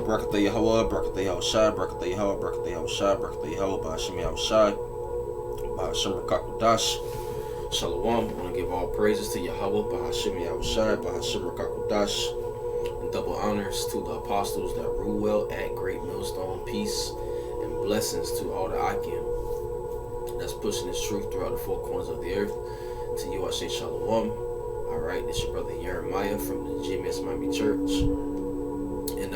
Barakatah Yahweh, Barakatah Yahushai, Barakatah Yahweh, Barakatah Yahushai, Barakatah Yahweh, Bahashim Yahushai, Bahashim Rakakudash. Shalom. I want to give all praises to Yahweh, Bahashim Yahushai, Bahashim Rakakudash, and double honors to the apostles that rule well at Great Millstone. Peace and blessings to all the Akim that's pushing this truth throughout the four corners of the earth. To you I say Shalom. Alright, this your brother Jeremiah from the GMS Miami Church. And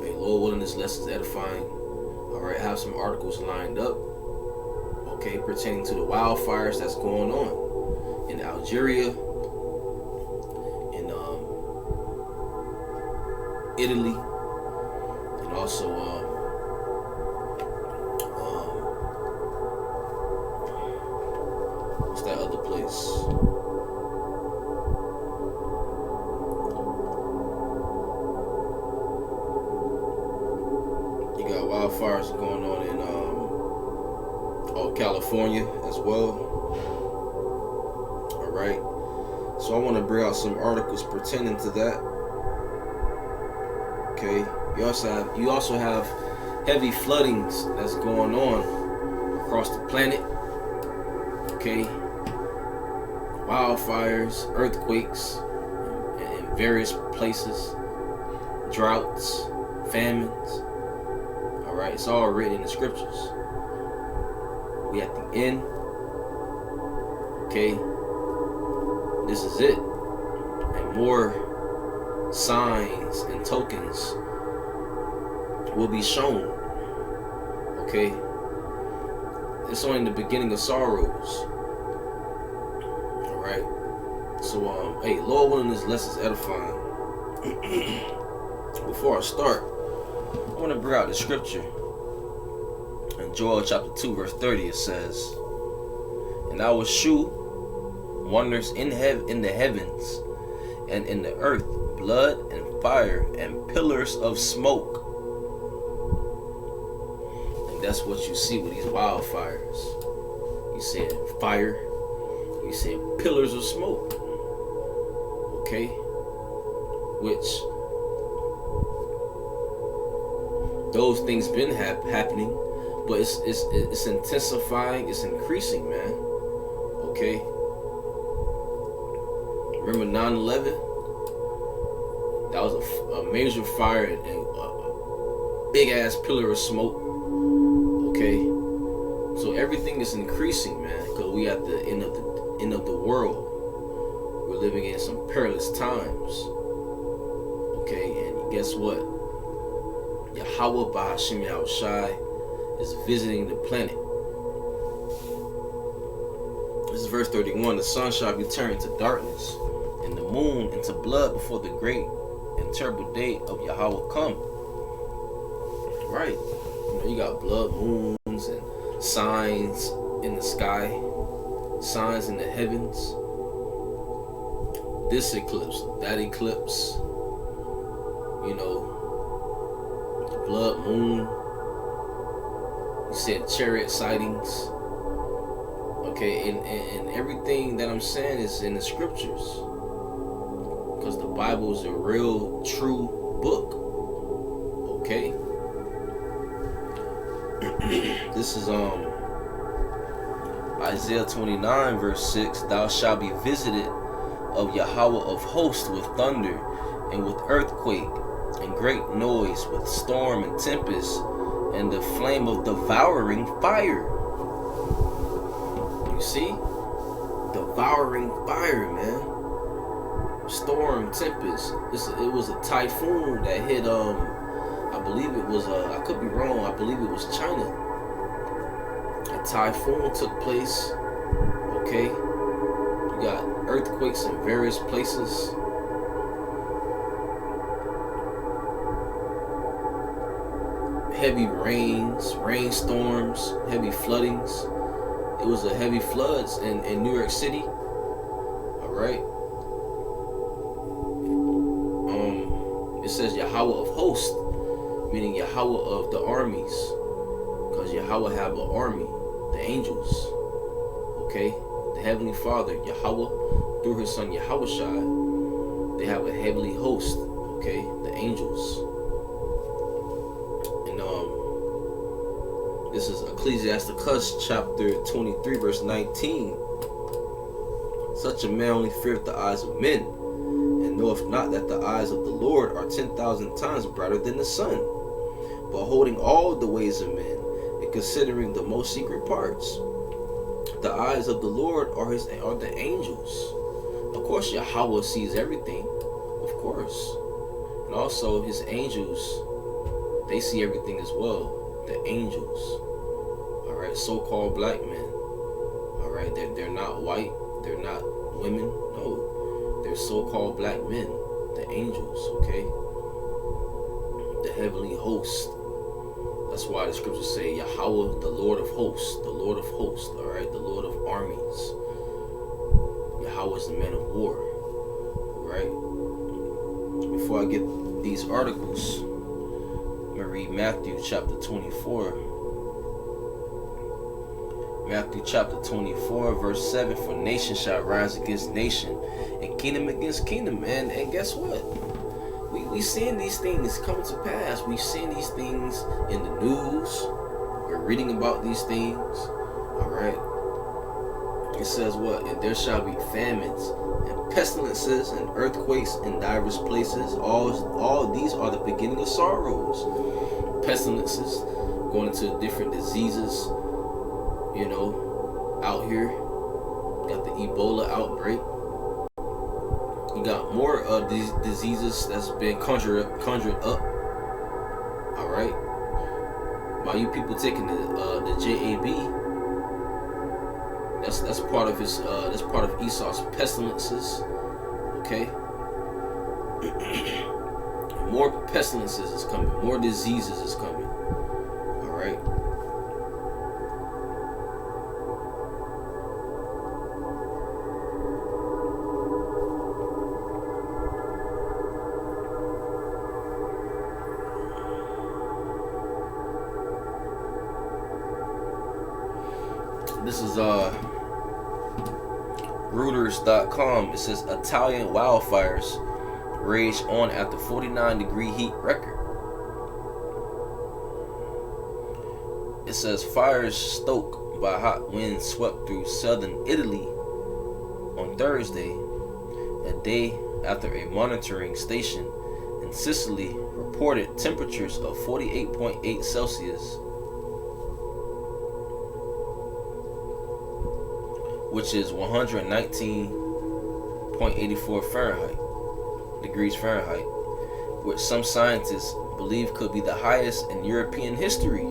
hey, Lord willing, this lesson is edifying. Alright, I have some articles lined up, okay, pertaining to the wildfires that's going on in Algeria, in Italy, and also what's that other place? Wildfires going on in California as well. All right, so I want to bring out some articles pertaining to that. Okay, you also have heavy floodings that's going on across the planet. Okay, wildfires, earthquakes in various places, droughts, famines. Alright, it's all written in the scriptures. We at the end. Okay, this is it. And more signs and tokens will be shown. Okay, it's only the beginning of sorrows. Alright, so hey, Lord willing, this lesson is edifying. Before I start, I want to bring out the scripture. In Joel chapter 2 verse 30 it says, "And I will shew wonders in the heavens and in the earth, blood and fire and pillars of smoke." And that's what you see with these wildfires. You see fire, you see pillars of smoke. Okay? Which those things been happening, but it's intensifying, it's increasing, man. Okay. Remember 9/11? That was a major fire and a big ass pillar of smoke. Okay. So everything is increasing, man, because we at the end of the world. We're living in some perilous times. Okay, and guess what? Yahweh Bahashim Yahushai is visiting the planet. This is verse 31. "The sun shall be turned to darkness, and the moon into blood before the great and terrible day of Yahweh come." Right. You got blood moons and signs in the sky, signs in the heavens. This eclipse, that eclipse, blood moon. You said chariot sightings. Okay, and everything that I'm saying is in the scriptures, because the Bible is a real, true book. Okay. This is Isaiah 29 verse 6. "Thou shalt be visited of Yahweh of hosts with thunder and with earthquake and great noise, with storm and tempest and the flame of devouring fire." You see? Devouring fire, man. Storm, tempest. It was a typhoon that hit I believe it was I could be wrong, I believe it was China. A typhoon took place. Okay? You got earthquakes in various places. Heavy rains, rainstorms, heavy floodings. It was a heavy floods in New York City. Alright. It says Yahweh of hosts, meaning Yahweh of the armies. Because Yahweh have an army, the angels. Okay? The Heavenly Father, Yahweh, through his son Yahushai, they have a heavenly host, okay? The angels. Ecclesiasticus chapter 23 verse 19. Such a man only feareth the eyes of men, and knoweth not that the eyes of the Lord are 10,000 times brighter than the sun, beholding all the ways of men, and considering the most secret parts. The eyes of the Lord are the angels. Of course, Yahweh sees everything, of course. And also his angels, they see everything as well. The angels. Alright, so-called black men. Alright, they're not white, they're not women, no. They're so-called black men. The angels, okay? The heavenly host. That's why the scriptures say Yahweh, the Lord of hosts, the Lord of hosts, alright, the Lord of armies. Yahweh is the man of war, right? Before I get these articles, I'm going to read Matthew chapter 24. Matthew chapter 24 verse 7, for nation shall rise against nation and kingdom against kingdom. And guess what? We seeing these things come to pass. We've seen these things in the news. We're reading about these things. Alright. It says what? And there shall be famines and pestilences and earthquakes in divers places. All these are the beginning of sorrows. Pestilences, going into different diseases, you know, out here. Got the Ebola outbreak. You got more of these diseases that's been conjured up. All right. By you people taking the JAB, that's part of his. That's part of Esau's pestilences. Okay. More pestilences is coming. More diseases is coming. All right. This is Reuters.com. It says Italian wildfires rage on after 49-degree heat record. It says fires stoked by hot winds swept through southern Italy on Thursday, a day after a monitoring station in Sicily reported temperatures of 48.8 Celsius, which is 119.84 degrees Fahrenheit, which some scientists believe could be the highest in European history.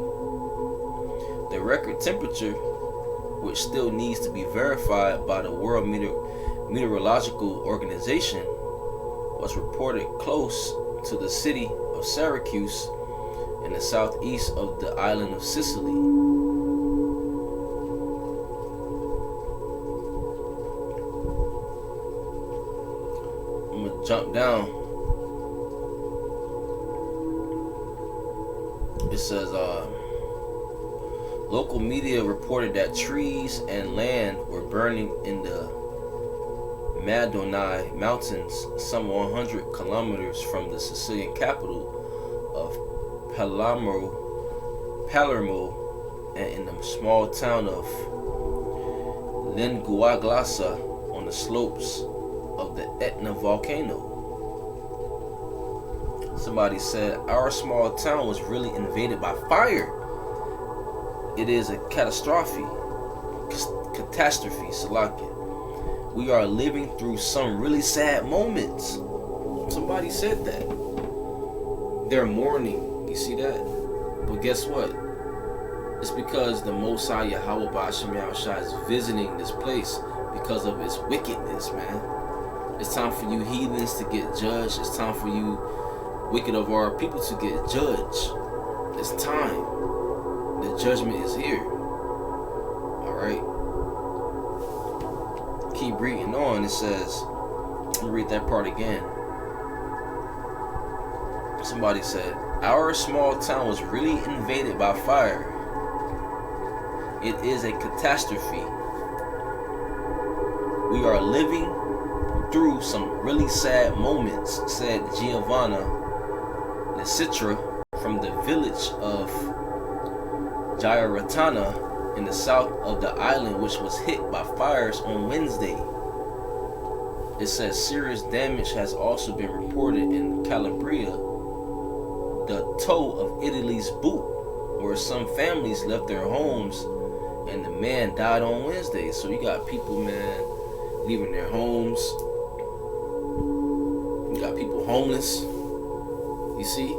The record temperature, which still needs to be verified by the World Meteorological Organization, was reported close to the city of Syracuse in the southeast of the island of Sicily. Jump down. It says local media reported that trees and land were burning in the Madonnai Mountains, some 100 kilometers from the Sicilian capital of Palermo, and in the small town of Linguaglasa on the slopes of the Etna volcano. Somebody said our small town was really invaded by fire. It is a catastrophe, Salakia. We are living through some really sad moments. Somebody said that. They're mourning. You see that? But guess what? It's because the Most High Yahweh Ba'ashem Yahushua is visiting this place because of its wickedness, man. It's time for you heathens to get judged. It's time for you wicked of our people to get judged. It's time. The judgment is here. Alright. Keep reading on. It says, let me read that part again. Somebody said, our small town was really invaded by fire. It is a catastrophe. We are living through some really sad moments, said Giovanna Lecitra from the village of Jayaratana in the south of the island, which was hit by fires on Wednesday. It says serious damage has also been reported in Calabria, the toe of Italy's boot, where some families left their homes and the man died on Wednesday. So you got people, man, leaving their homes. You got people homeless. You see?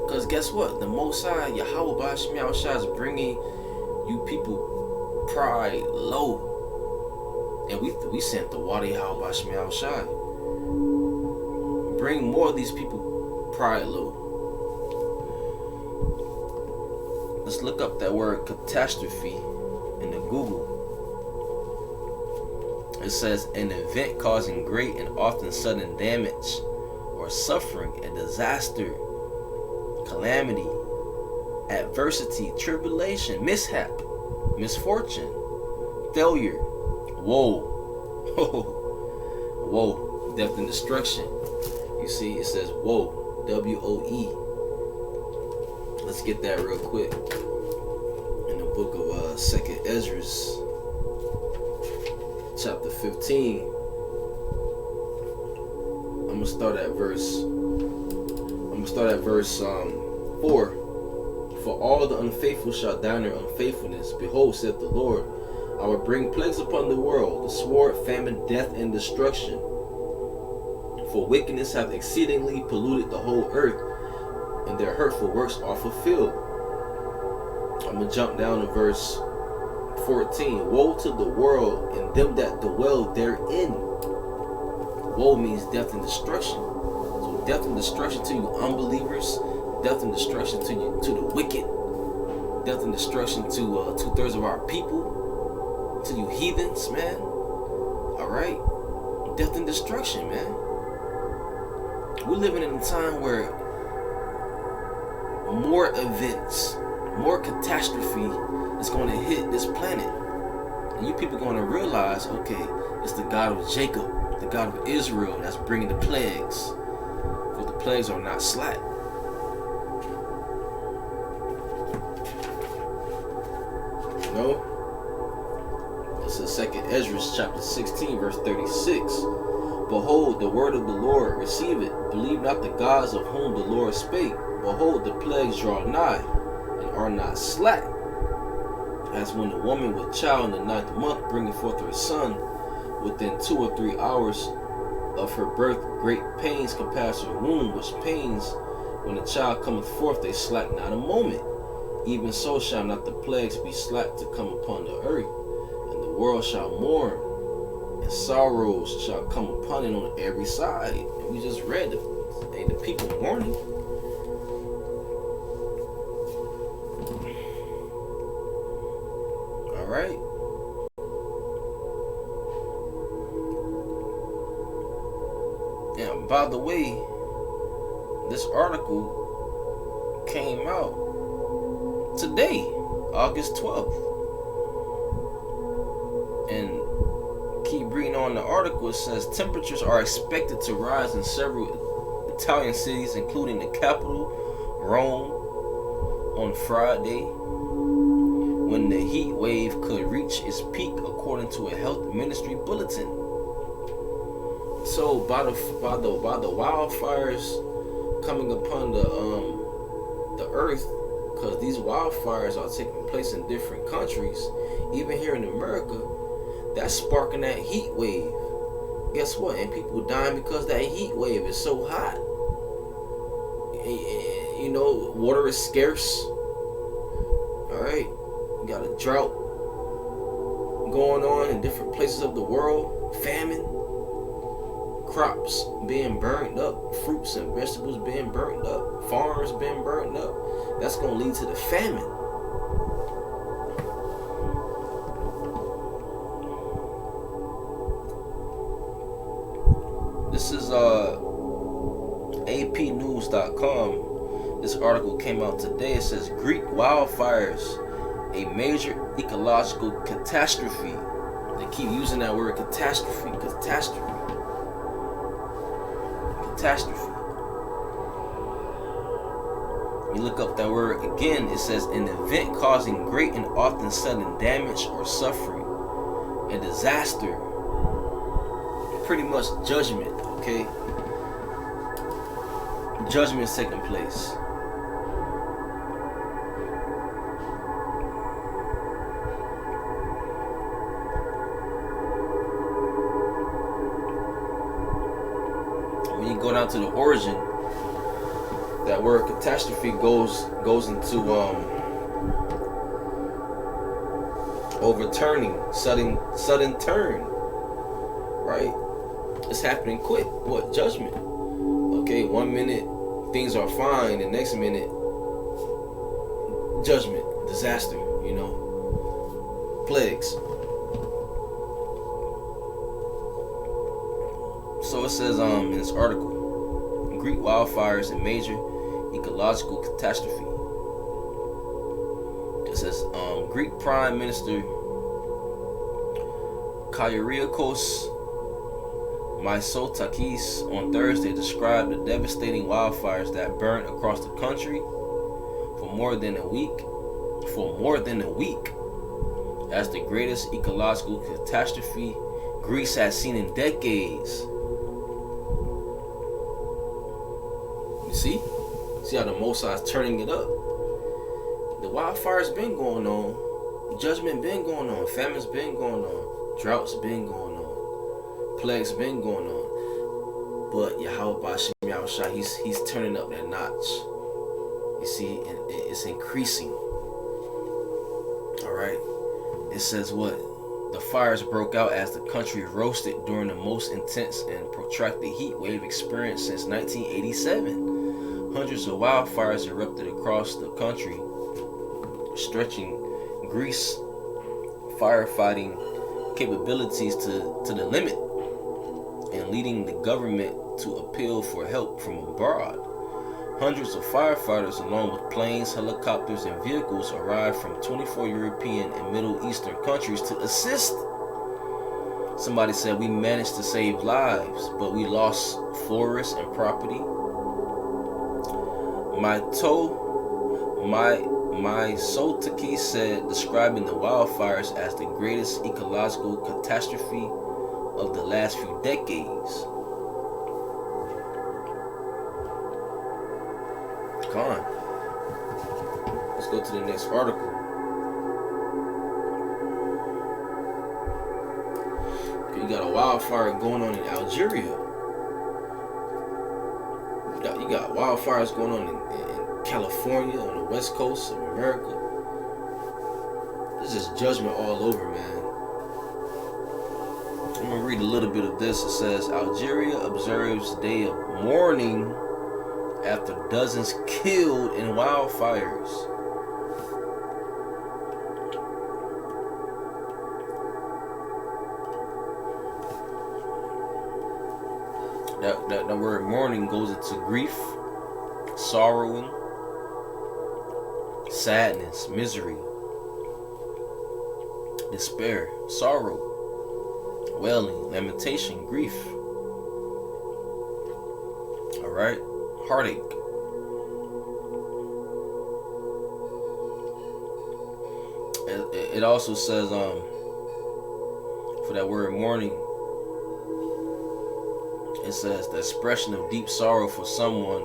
Because guess what? The Most High, Yahweh Ba'ashim Yahushua, is bringing you people pride low. And we sent the water, Yahweh Ba'ashim Yahushua. Bring more of these people pride low. Let's look up that word catastrophe in the Google. It says an event causing great and often sudden damage or suffering, a disaster, calamity, adversity, tribulation, mishap, misfortune, failure, woe, woe, death and destruction. You see, it says woe, W-O-E. Let's get that real quick. In the book of 2nd Ezra, chapter 15. I'm gonna start at verse 4. For all the unfaithful shall die in their unfaithfulness. Behold, saith the Lord, I will bring plagues upon the world, the sword, famine, death, and destruction. For wickedness hath exceedingly polluted the whole earth, and their hurtful works are fulfilled. I'm going to jump down to verse 14. Woe to the world and them that dwell therein. Woe means death and destruction. So death and destruction to you unbelievers, death and destruction to the wicked, death and destruction to 2/3 of our people, to you heathens, man. Alright? Death and destruction, man. We're living in a time where more events, more catastrophe is going to hit this planet. And you people are going to realize, okay, it's the God of Jacob, the God of Israel that's bringing the plagues. For the plagues are not slack. You know? This is 2nd Ezra chapter 16 verse 36. Behold, the word of the Lord, receive it. Believe not the gods of whom the Lord spake. Behold, the plagues draw nigh, and are not slack. As when a woman with child in the 9th month bringeth forth her son, within 2 or 3 hours of her birth, great pains compass her womb, which pains, when the child cometh forth, they slack not a moment. Even so shall not the plagues be slack to come upon the earth, and the world shall mourn, and sorrows shall come upon it on every side. And we just read the people mourning. All right. And by the way, this article came out today, August 12th. And keep reading on the article. It says temperatures are expected to rise in several Italian cities, including the capital, Rome, on Friday, when the heat wave could reach its peak, according to a health ministry bulletin. So by the wildfires coming upon the earth, because these wildfires are taking place in different countries, even here in America, that's sparking that heat wave. Guess what? And people dying because that heat wave is so hot. You know, water is scarce. Alright? You got a drought going on in different places of the world. Famine. Crops being burned up. Fruits and vegetables being burned up. Farms being burned up. That's going to lead to the famine. This is APnews.com. This article came out today. It says Greek wildfires, a major ecological catastrophe. They keep using that word catastrophe. You look up that word again, it says an event causing great and often sudden damage or suffering. A disaster. Pretty much judgment, okay? Judgment is taking place. When you go down to the origin, that word catastrophe goes into overturning, sudden turn, right? It's happening quick. What? Judgment. Okay, 1 minute things are fine, the next minute judgment, disaster, plagues. So it says in this article, Greek wildfires a major ecological catastrophe. It says Greek Prime Minister Kyriakos Mitsotakis on Thursday described the devastating wildfires that burned across the country for more than a week as the greatest ecological catastrophe Greece has seen in decades. You see how the Mosai is turning it up. The wildfires been going on, judgment been going on, famines been going on, droughts been going on, plagues been going on. But Yahweh Bashim Yahushua, he's turning up that notch. You see, and it's increasing. Alright. It says what? The fires broke out as the country roasted during the most intense and protracted heat wave experienced since 1987. Hundreds of wildfires erupted across the country, stretching Greece's firefighting capabilities to the limit and leading the government to appeal for help from abroad. Hundreds of firefighters, along with planes, helicopters, and vehicles, arrived from 24 European and Middle Eastern countries to assist. Somebody said, we managed to save lives, but we lost forests and property. Mitsotakis said, describing the wildfires as the greatest ecological catastrophe of the last few decades. Let's go to the next article. You got a wildfire going on in Algeria. You got wildfires going on in California, on the west coast of America. This is judgment all over, man. I'm going to read a little bit of this. It says, Algeria observes day of mourning after dozens killed in wildfires. That word mourning goes into grief, sorrowing, sadness, misery, despair, sorrow, wailing, lamentation, grief. Alright? Heartache. It also says for that word mourning, it says the expression of deep sorrow for someone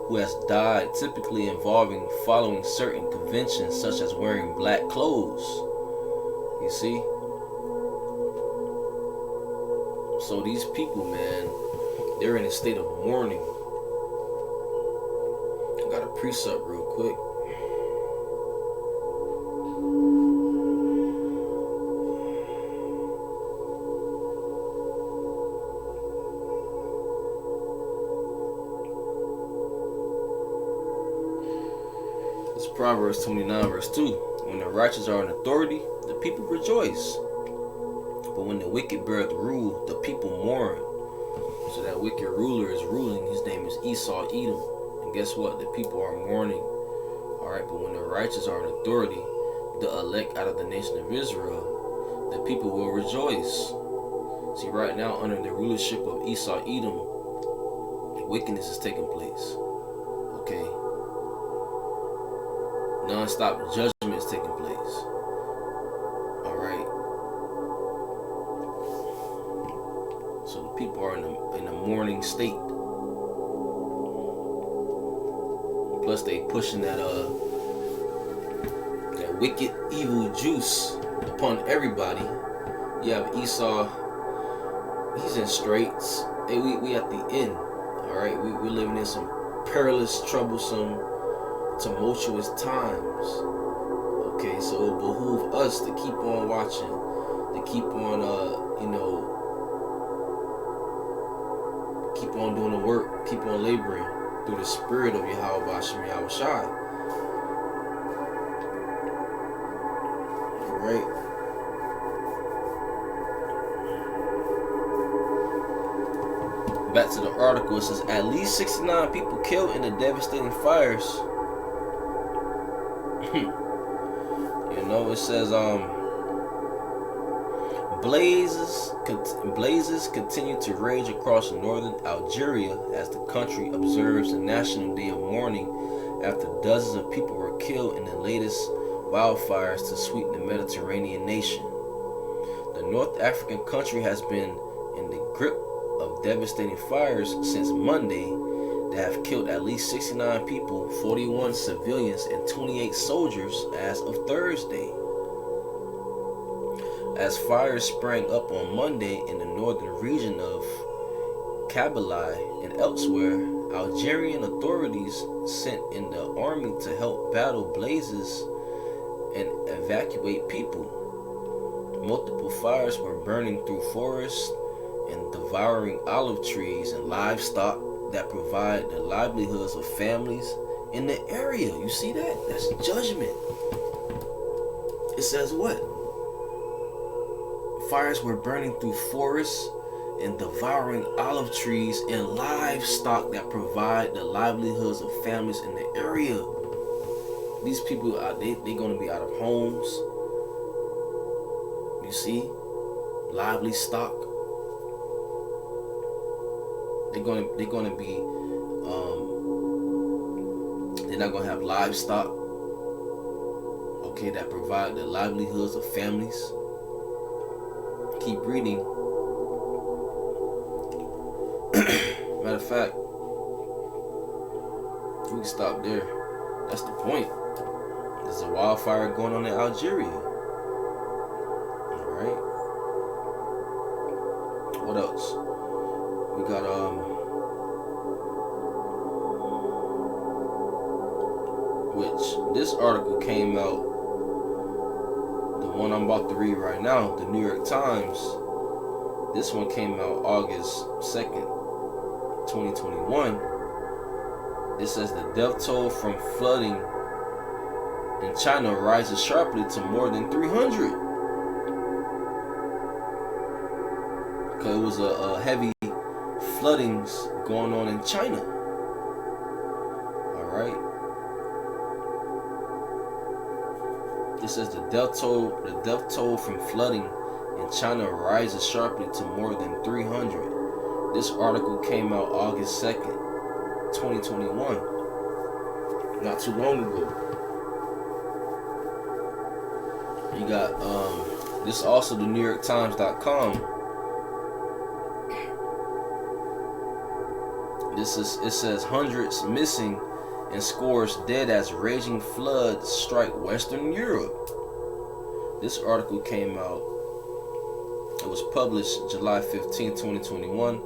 who has died, typically involving following certain conventions such as wearing black clothes. You see? So these people, man, they're in a state of mourning. I got a precept real quick. It's Proverbs 29 verse 2. When the righteous are in authority, the people rejoice. But when the wicked beareth rule, the people mourn. So that wicked ruler is ruling. His name is Esau Edom. And guess what? The people are mourning. Alright, but when the righteous are in authority, the elect out of the nation of Israel, the people will rejoice. See, right now, under the rulership of Esau Edom, wickedness is taking place. Okay? Non-stop judgment is taking place. All right. So the people are in a mourning state. Plus they pushing that wicked evil juice upon everybody. You have Esau, he's in straits. Hey, we at the end. Alright, we're living in some perilous, troublesome, tumultuous times. Okay, so it behoove us to keep on watching, to keep on keep on doing the work, keep on laboring through the spirit of Yahweh Bashim Yahushai. Alright. Back to the article, it says at least 69 people killed in the devastating fires. It says blazes continue to rage across northern Algeria as the country observes a national day of mourning after dozens of people were killed in the latest wildfires to sweep the Mediterranean nation. The North African country has been in the grip of devastating fires since Monday that have killed at least 69 people, 41 civilians, and 28 soldiers as of Thursday. As fires sprang up on Monday in the northern region of Kabylie and elsewhere, Algerian authorities sent in the army to help battle blazes and evacuate people. Multiple fires were burning through forests and devouring olive trees and livestock that provide the livelihoods of families in the area. You see that? That's judgment. It says what? Fires were burning through forests and devouring olive trees and livestock that provide the livelihoods of families in the area. These people they're going to be out of homes. You see? Lively stock. They're going to be they're not going to have livestock, okay, that provide the livelihoods of families. Keep reading. Matter of fact, we can stop there. That's the point. There's a wildfire going on in Algeria. Alright. What else? We got which this article came out, the one I'm about to read right now, the New York Times. This one came out August 2nd, 2021. It says the death toll from flooding in China rises sharply to more than 300. Because it was a heavy floodings going on in China. Alright. It says the death toll from flooding in China rises sharply to more than 300. This article came out August 2nd, 2021. Not too long ago. You got this also the NewYorkTimes.com. It says hundreds missing and scores dead as raging floods strike Western Europe. This article came out, it was published July 15, 2021,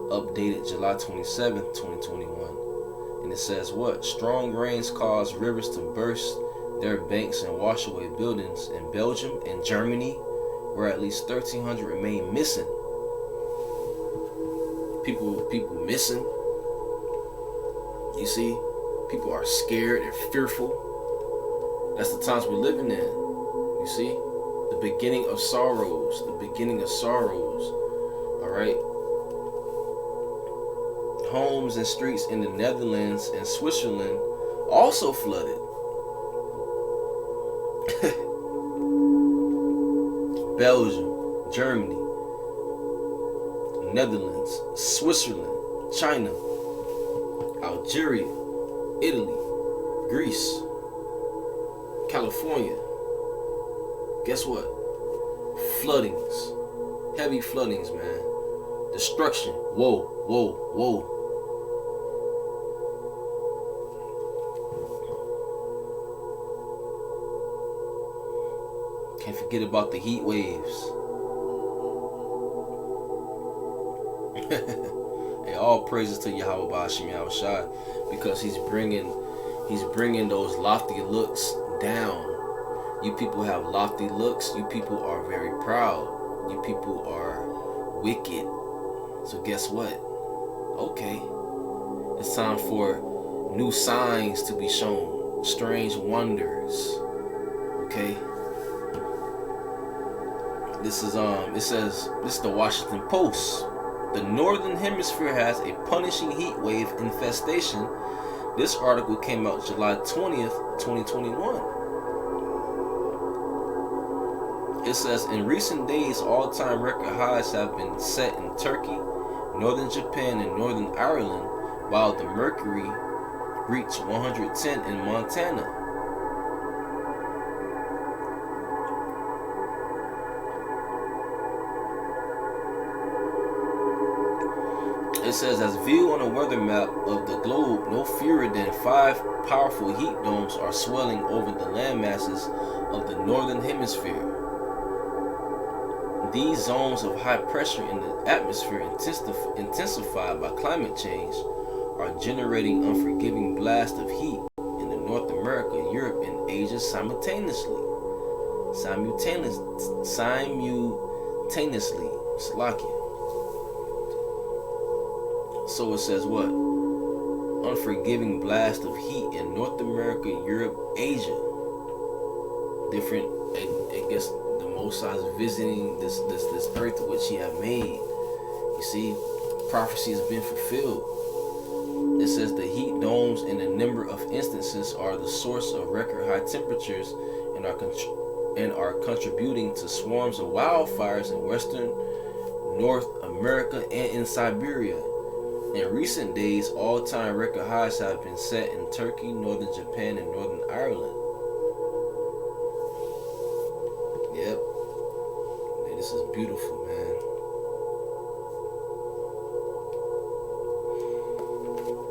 updated July 27, 2021. And it says what? Strong rains caused rivers to burst their banks and wash away buildings in Belgium and Germany, where at least 1,300 remain missing. People missing. You see? People are scared and fearful. That's the times we're living in. You see? The beginning of sorrows. The beginning of sorrows. Alright? Homes and streets in the Netherlands and Switzerland also flooded. Belgium, Germany, Netherlands, Switzerland, China, Algeria, Italy, Greece. California. Guess what? Floodings. Heavy floodings, man. Destruction. Whoa, whoa, whoa. Can't forget about the heat waves. Hey, all praises to Yahweh Ba'ashim Yahushai, because he's bringing those lofty looks down. You people have lofty looks. You people are very proud. You people are wicked. So guess what? Okay, it's time for new signs to be shown, strange wonders. Okay. This is this is the Washington Post. The Northern Hemisphere has a punishing heat wave infestation. This article came out July 20th, 2021. It says, in recent days, all-time record highs have been set in Turkey, northern Japan, and northern Ireland, while the mercury reached 110 in Montana. It says, as viewed on a weather map of the globe, no fewer than 5 powerful heat domes are swelling over the land masses of the northern hemisphere. These zones of high pressure in the atmosphere, intensified by climate change, are generating unforgiving blasts of heat in the North America, Europe, and Asia simultaneously. Slovakia. So it says what? Unforgiving blast of heat in North America, Europe, Asia. Different, I guess the Most High is visiting this earth which he have made. You see, prophecy has been fulfilled. It says the heat domes in a number of instances are the source of record high temperatures and are contributing to swarms of wildfires in western North America and in Siberia. In recent days, all-time record highs have been set in Turkey, northern Japan, and northern Ireland. Yep. Man, this is beautiful, man.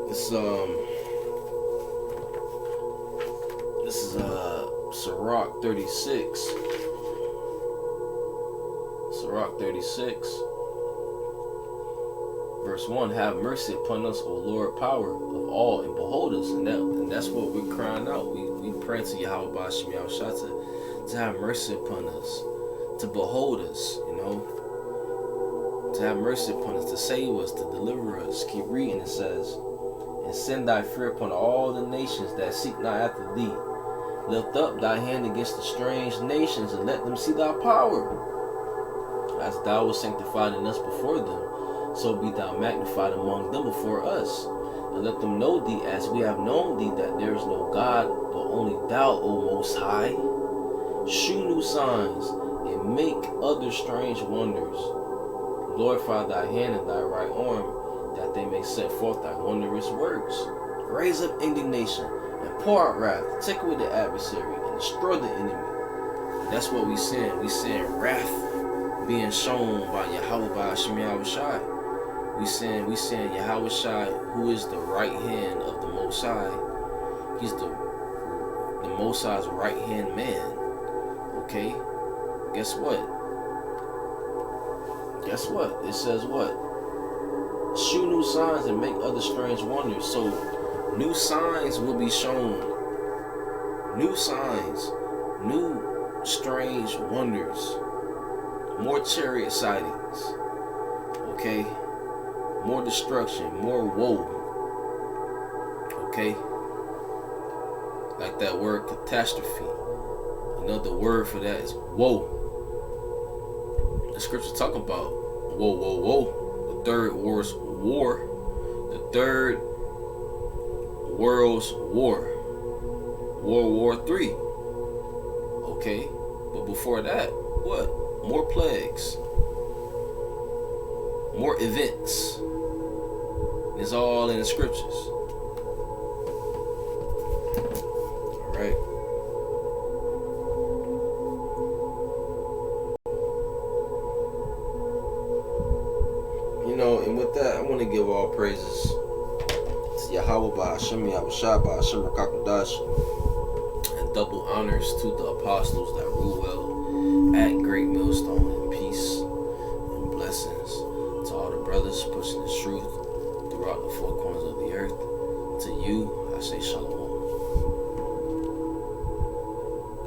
This is Sirach 36. Sirach 36. Verse 1, have mercy upon us, O Lord, power of all, and behold us. And that's what we're crying out. We pray to Yahweh Ba'ashim Yahushai to have mercy upon us, to behold us, to have mercy upon us, to save us, to deliver us. Keep reading, it says, and send thy fear upon all the nations that seek not after thee. Lift up thy hand against the strange nations, and let them see thy power. As thou wast sanctified in us before them, so be thou magnified among them before us, and let them know thee as we have known thee, that there is no God but only thou, O Most High. Shew new signs, and make other strange wonders. Glorify thy hand and thy right arm, that they may set forth thy wondrous works. Raise up indignation, and pour out wrath, take away the adversary, and destroy the enemy. And that's what we saying. We saying wrath being shown by Yahweh Ba'ashim Yahushai. We saying Yahushai, who is the right hand of the Most High. He's the Most High's right hand man. Okay? Guess what? It says what? Shew new signs and make other strange wonders. So new signs will be shown. New signs. New strange wonders. More chariot sightings. Okay? More destruction, more woe. Okay? Like that word catastrophe. Another word for that is woe. The scripture talk about woe, woe, woe. The third world's war. The third world's war. World War III. Okay? But before that, what? More plagues. More events. It's all in the scriptures. Alright. And with that, I want to give all praises to Yahweh by Hashem Yahushua by Hashem Rakakodash, and double honors to the apostles that rule well at Great Millstone, and peace and blessings to all the brothers pushing the truth throughout the four corners of the earth. To you, I say shalom.